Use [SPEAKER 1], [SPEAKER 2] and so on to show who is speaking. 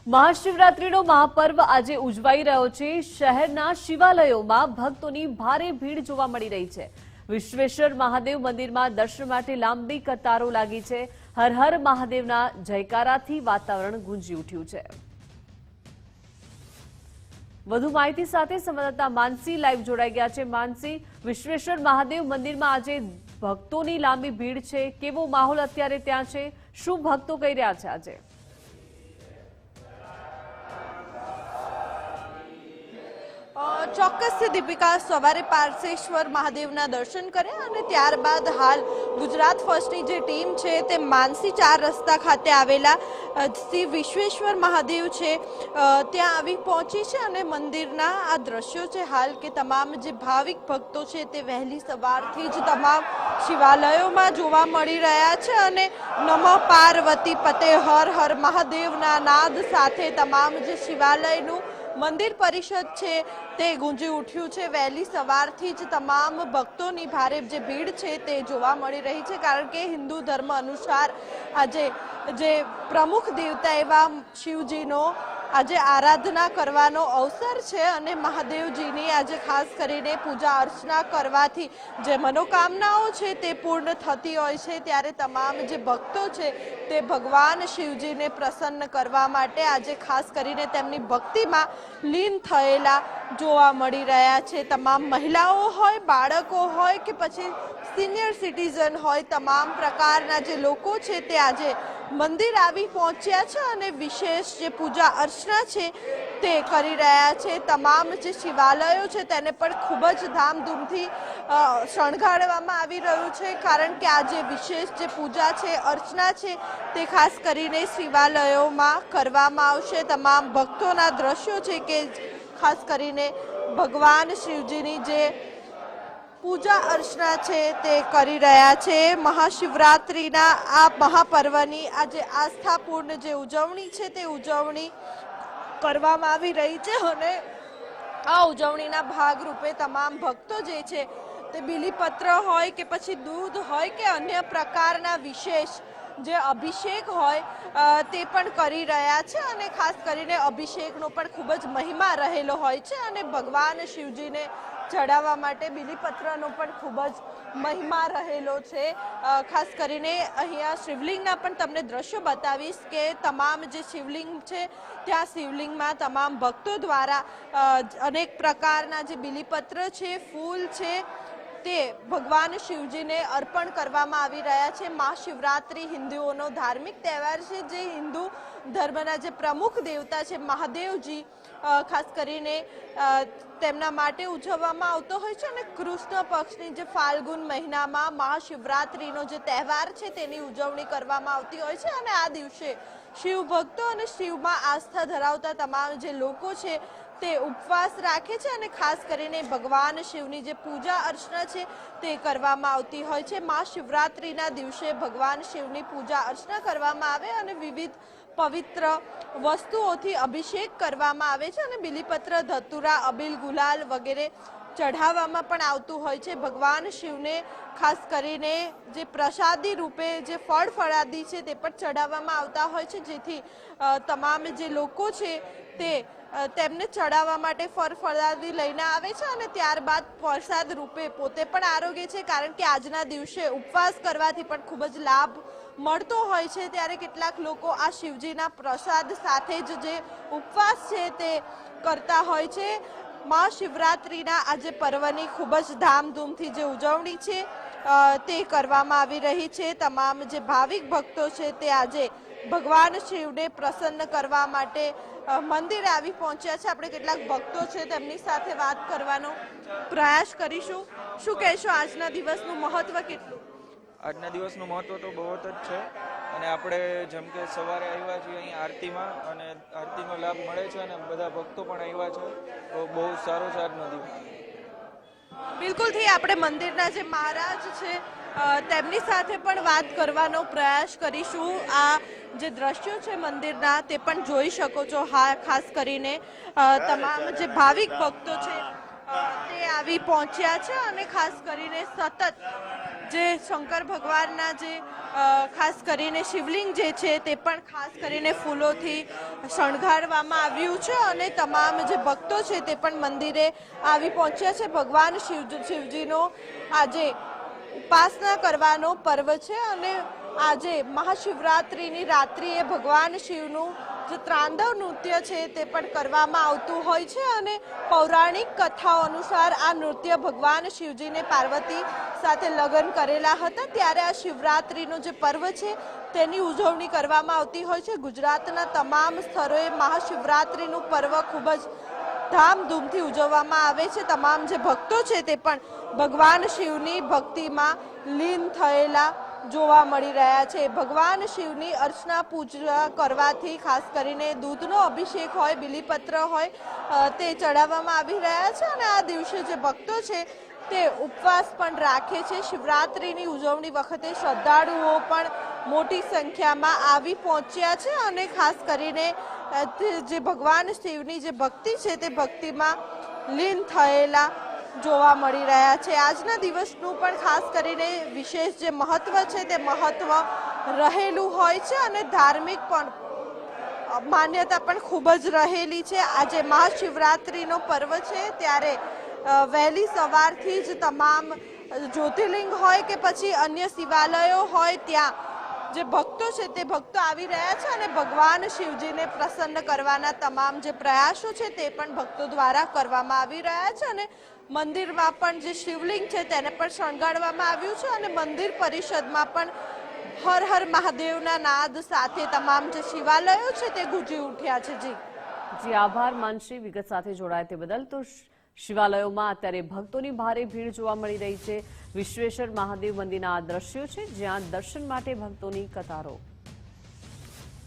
[SPEAKER 1] મહાશિવરાત્રીનો મહાપર્વ આજે ઉજવાઈ રહ્યો છે। શહેરના શિવાલયોમાં ભક્તોની ભારે ભીડ જોવા મળી રહી છે। વિશ્વેશ્વર મહાદેવ મંદિરમાં દર્શન માટે લાંબી કતારો લાગી છે। હર હર મહાદેવના જયકારાથી વાતાવરણ ગુંજી ઉઠ્યું છે। વધુ માહિતી સાથે સંવાદદાતા માનસી લાઈવ જોડાઈ ગયા છે। માનસી, વિશ્વેશ્વર મહાદેવ મંદિરમાં આજે ભક્તોની લાંબી ભીડ છે, કેવો માહોલ અત્યારે ત્યાં છે, શું ભક્તો કહી રહ્યા છે આજે?
[SPEAKER 2] ચોક્કસથી દીપિકા, સવારે પાર્થેશ્વર મહાદેવના દર્શન કર્યા અને ત્યારબાદ હાલ ગુજરાત ફર્સ્ટની જે ટીમ છે તે માનસી 4 રસ્તા ખાતે આવેલા શ્રી વિશ્વેશ્વર મહાદેવ છે ત્યાં આવી પહોંચી છે અને મંદિરના આ દ્રશ્યો છે હાલ કે તમામ જે ભાવિક ભક્તો છે તે વહેલી સવારથી જ તમામ શિવાલયોમાં જોવા મળી રહ્યા છે અને નમઃ પાર્વતી પતે હર હર મહાદેવના નાદ સાથે તમામ જે શિવાલયનું મંદિર પરિષદ છે તે ગુંજી ઉઠ્યું છે। વહેલી સવારથી જ તમામ ભક્તોની ભારે જે ભીડ છે તે જોવા મળી રહી છે, કારણ કે હિન્દુ ધર્મ અનુસાર આજે જે પ્રમુખ દેવતા એવા શિવજીનો આજે આરાધના કરવાનો અવસર છે અને મહાદેવજીની આજે ખાસ કરીને પૂજા અર્ચના કરવાથી જે મનોકામનાઓ છે તે પૂર્ણ થતી હોય છે। ત્યારે તમામ જે ભક્તો છે તે ભગવાન શિવજીને પ્રસન્ન કરવા માટે આજે ખાસ કરીને તેમની ભક્તિમાં લીન થયેલા જોવા મળી રહ્યા છે। તમામ મહિલાઓ હોય, બાળકો હોય કે પછી સિનિયર સિટીઝન હોય, તમામ પ્રકારના જે લોકો છે તે આજે મંદિર આવી પહોંચ્યા છે અને વિશેષ જે પૂજા અર્ચના છે તે કરી રહ્યા છે। તમામ જે શિવાલયો છે તેને પણ ખૂબ જ ધામધૂમથી શણગારવામાં આવી રહ્યું છે, કારણ કે આજે વિશેષ જે પૂજા છે, અર્ચના છે તે ખાસ કરીને શિવાલયોમાં કરવામાં આવશે। તમામ ભક્તોના દ્રશ્યો છે કે ખાસ કરીને ભગવાન શિવજીની જે પૂજા અર્ચના છે તે કરી રહ્યા છે। મહાશિવરાત્રિના આ મહાપર્વની આજે આસ્થાપૂર્ણ જે ઉજવણી છે તે ઉજવણી કરવામાં આવી રહી છે અને આ ઉજવણીના ભાગરૂપે તમામ ભક્તો જે છે તે બીલીપત્ર હોય કે પછી દૂધ હોય કે અન્ય પ્રકારના વિશેષ જે અભિષેક હોય તે પણ કરી રહ્યા છે અને ખાસ કરીને અભિષેકનો પણ ખૂબ જ મહિમા રહેલો હોય છે અને ભગવાન શિવજીને ચડાવવા માટે બીલીપત્રનો પણ ખૂબ જ મહિમા રહેલો છે। ખાસ કરીને અહીંયા શિવલિંગના પણ તમને દ્રશ્યો બતાવીશ કે તમામ જે શિવલિંગ છે ત્યાં શિવલિંગમાં તમામ ભક્તો દ્વારા અનેક પ્રકારના જે બીલીપત્ર છે, ફૂલ છે તે ભગવાન શિવજીને અર્પણ કરવામાં આવી રહ્યા છે। મહાશિવરાત્રિ હિન્દુઓનો ધાર્મિક તહેવાર છે, જે હિન્દુ ધર્મના જે પ્રમુખ દેવતા છે મહાદેવજી ખાસ કરીને તેમના માટે ઉજવવામાં આવતો હોય છે અને કૃષ્ણ પક્ષની જે ફાલ્ગુન મહિનામાં મહાશિવરાત્રિનો જે તહેવાર છે તેની ઉજવણી કરવામાં આવતી હોય છે અને આ દિવસે શિવ ભક્તો અને શિવમાં આસ્થા ધરાવતા તમામ જે લોકો છે તે ઉપવાસ રાખે છે અને ખાસ કરીને ભગવાન શિવની જે પૂજા અર્ચના છે તે કરવામાં આવતી હોય છે। મહાશિવરાત્રિના દિવસે ભગવાન શિવની પૂજા અર્ચના કરવામાં આવે અને વિવિધ પવિત્ર વસ્તુઓથી અભિષેક કરવામાં આવે છે અને બીલીપત્ર, ધતુરા, અબીલ, ગુલાલ વગેરે ચઢાવવામાં પણ આવતું હોય છે। ભગવાન શિવને ખાસ કરીને જે પ્રસાદી રૂપે જે ફળાદી છે તે પણ ચઢાવવામાં આવતા હોય છે, જેથી તમામ જે લોકો છે તે તેમને ચડાવવા માટે ફળાદી લઈને આવે છે અને ત્યારબાદ પ્રસાદ રૂપે પોતે પણ આરોગે છે, કારણ કે આજના દિવસે ઉપવાસ કરવાથી પણ ખૂબ જ લાભ મળતો હોય છે। ત્યારે કેટલાક લોકો આ શિવજીના પ્રસાદ સાથે જ જે ઉપવાસ છે તે કરતા હોય છે। મહાશિવરાત્રિના આજે પર્વની ખૂબ જ ધામધૂમથી જે ઉજવણી છે તે કરવામાં આવી રહી છે। તમામ જે ભાવિક ભક્તો છે તે આજે ભગવાન શિવને પ્રસન્ન કરવા માટે મંદિરે આવી પહોંચ્યા છે। આપણે કેટલાક ભક્તો છે તેમની સાથે વાત કરવાનો પ્રયાસ કરીશું। શું કહેશો, આજના દિવસનું મહત્વ કેટલું?
[SPEAKER 3] આજના દિવસનું મહત્વ તો બહુ જ છે અને આપણે જેમ કે સવારે આવ્યા છીએ અહીં આરતીમાં અને આરતીનો લાભ મળે છે અને બધા ભક્તો પણ આવ્યા છે, તો બહુ સારો છે આજનો દિવસ।
[SPEAKER 2] બિલકુલથી આપણે મંદિરના જે મહારાજ છે તેમની સાથે પણ વાત કરવાનો પ્રયાસ કરીશું। આ જે દ્રશ્યો છે મંદિરના તે પણ જોઈ શકો છો। હા, ખાસ કરીને તમામ જે ભાવિક ભક્તો છે તે આવી પહોંચ્યા છે અને ખાસ કરીને સતત જે શંકર ભગવાનના જે ખાસ કરીને શિવલિંગ જે છે તે પણ ખાસ કરીને ફૂલોથી શણગારવામાં આવ્યું છે અને તમામ જે ભક્તો છે તે પણ મંદિરે આવી પહોંચ્યા છે. ભગવાન શિવજીનો આજે ઉપાસના કરવાનો પર્વ છે અને આજે મહાશિવરાત્રિની રાત્રિએ ભગવાન શિવનું જે ત્રાંદવ નૃત્ય છે તે પણ કરવામાં આવતું હોય છે અને પૌરાણિક કથાઓ અનુસાર આ નૃત્ય ભગવાન શિવજીને પાર્વતી સાથે લગ્ન કરેલા હતા ત્યારે આ શિવરાત્રિનો જે પર્વ છે તેની ઉજવણી કરવામાં આવતી હોય છે. ગુજરાતના તમામ સ્થળોએ મહાશિવરાત્રિનું પર્વ ખૂબ જ ધામધૂમથી ઉજવવામાં આવે છે. તમામ જે ભક્તો છે તે પણ ભગવાન શિવની ભક્તિમાં લીન થયેલા જોવા મળી રહ્યા છે. ભગવાન શિવની અર્ચના પૂજા કરવાથી ખાસ કરીને દૂધનો અભિષેક હોય, બિલીપત્ર હોય તે ચડાવવામાં આવી રહ્યા છે અને આ દિવસે જે ભક્તો છે તે ઉપવાસ પણ રાખે છે. શિવરાત્રિની ઉજવણી વખતે શ્રદ્ધાળુઓ પણ મોટી સંખ્યામાં આવી પહોંચ્યા છે અને ખાસ કરીને જે ભગવાન શિવની જે ભક્તિ છે તે ભક્તિમાં લીન થયેલા જોવા મળી રહ્યા છે. આજના દિવસનું પણ ખાસ કરીને વિશેષ જે મહત્વ છે તે મહત્વ રહેલું હોય છે અને ધાર્મિક પણ માન્યતા પણ ખૂબ જ રહેલી છે. આજે મહાશિવરાત્રિનો પર્વ છે ત્યારે વહેલી સવારથી જ તમામ જ્યોતિર્લિંગ હોય કે પછી અન્ય શિવાલયો હોય ત્યાં જે ભક્તો છે તે ભક્તો આવી રહ્યા છે અને ભગવાન શિવજીને પ્રસન્ન કરવાના તમામ જે પ્રયાસો છે તે પણ ભક્તો દ્વારા કરવામાં આવી રહ્યા છે અને મંદિરમાં પણ જે શિવલિંગ છે તેને પણ શણગારવામાં આવ્યું છે અને મંદિર પરિષદમાં પણ હર હર મહાદેવના નાદ સાથે તમામ જે શિવાલયો છે તે ગુંજી ઉઠ્યા છે.
[SPEAKER 1] જી આભાર માનસી વિગત સાથે જોડાય તે બદલ. તો શિવાલયોમાં અત્યારે ભક્તોની ભારે ભીડ જોવા મળી રહી છે. વિશ્વેશ્વર મહાદેવ મંદિરના આ દ્રશ્યો છે જ્યાં દર્શન માટે ભક્તોની કતારો